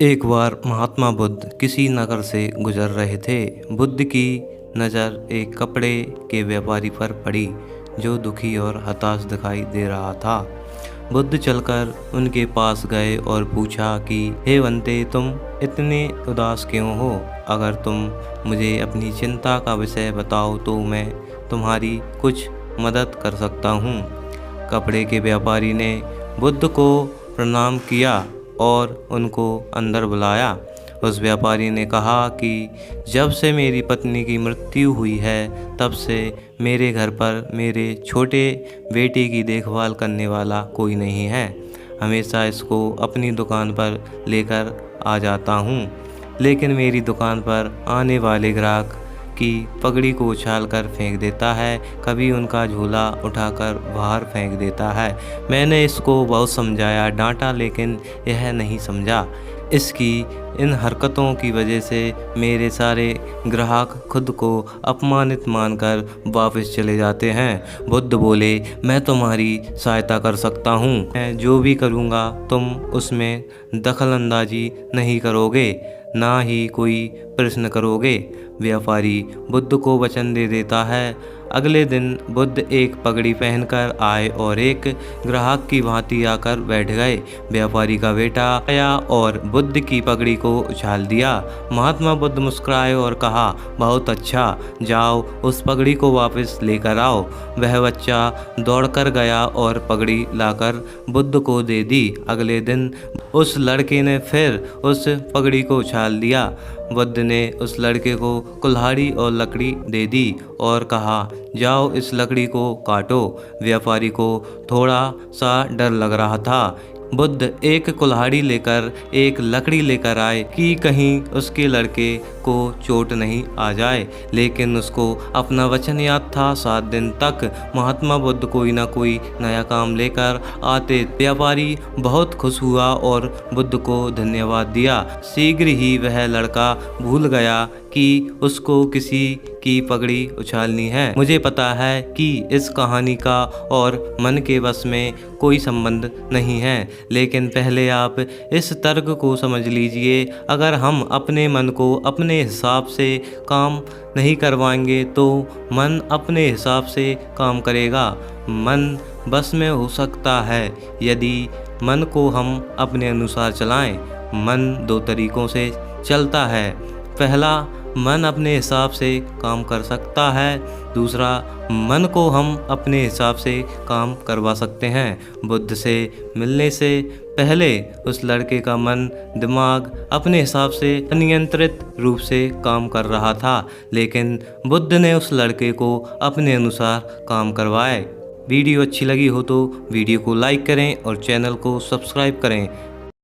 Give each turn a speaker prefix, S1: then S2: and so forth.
S1: एक बार महात्मा बुद्ध किसी नगर से गुजर रहे थे। बुद्ध की नज़र एक कपड़े के व्यापारी पर पड़ी जो दुखी और हताश दिखाई दे रहा था। बुद्ध चलकर उनके पास गए और पूछा कि हे बंते, तुम इतने उदास क्यों हो? अगर तुम मुझे अपनी चिंता का विषय बताओ तो मैं तुम्हारी कुछ मदद कर सकता हूँ। कपड़े के व्यापारी ने बुद्ध को प्रणाम किया और उनको अंदर बुलाया। उस व्यापारी ने कहा कि जब से मेरी पत्नी की मृत्यु हुई है तब से मेरे घर पर मेरे छोटे बेटे की देखभाल करने वाला कोई नहीं है। हमेशा इसको अपनी दुकान पर लेकर आ जाता हूँ, लेकिन मेरी दुकान पर आने वाले ग्राहक की पगड़ी को उछालकर फेंक देता है, कभी उनका झोला उठाकर बाहर फेंक देता है। मैंने इसको बहुत समझाया, डांटा, लेकिन यह नहीं समझा। इसकी इन हरकतों की वजह से मेरे सारे ग्राहक खुद को अपमानित मानकर वापस चले जाते हैं। बुद्ध बोले, मैं तुम्हारी सहायता कर सकता हूँ। मैं जो भी करूँगा तुम उसमें दखलंदाजी नहीं करोगे, ना ही कोई प्रश्न करोगे। व्यापारी बुद्ध को वचन दे देता है। अगले दिन बुद्ध एक पगड़ी पहनकर आए और एक ग्राहक की भांति आकर बैठ गए। व्यापारी का बेटा आया और बुद्ध की पगड़ी को उछाल दिया। महात्मा बुद्ध मुस्कुराए और कहा, बहुत अच्छा, जाओ उस पगड़ी को वापस लेकर आओ। वह बच्चा दौड़कर गया और पगड़ी लाकर बुद्ध को दे दी। अगले दिन उस लड़के ने फिर उस पगड़ी को उछाल दिया। बुद्ध ने उस लड़के को कुल्हाड़ी और लकड़ी दे दी और कहा, जाओ इस लकड़ी को काटो। व्यापारी को थोड़ा सा डर लग रहा था। बुद्ध एक कुल्हाड़ी लेकर एक लकड़ी लेकर आए कि कहीं उसके लड़के को चोट नहीं आ जाए, लेकिन उसको अपना वचन याद था। 7 दिन तक महात्मा बुद्ध कोई ना कोई नया काम लेकर आते। व्यापारी बहुत खुश हुआ और बुद्ध को धन्यवाद दिया। शीघ्र ही वह लड़का भूल गया कि उसको किसी की पगड़ी उछालनी है। मुझे पता है कि इस कहानी का और मन के वश में कोई संबंध नहीं है, लेकिन पहले आप इस तर्क को समझ लीजिए। अगर हम अपने मन को अपने हिसाब से काम नहीं करवाएंगे तो मन अपने हिसाब से काम करेगा। मन बस में हो सकता है यदि मन को हम अपने अनुसार चलाएं। मन 2 तरीकों से चलता है। पहला, मन अपने हिसाब से काम कर सकता है। दूसरा, मन को हम अपने हिसाब से काम करवा सकते हैं। बुद्ध से मिलने से पहले उस लड़के का मन दिमाग अपने हिसाब से अनियंत्रित रूप से काम कर रहा था, लेकिन बुद्ध ने उस लड़के को अपने अनुसार काम करवाए। वीडियो अच्छी लगी हो तो वीडियो को लाइक करें और चैनल को सब्सक्राइब करें।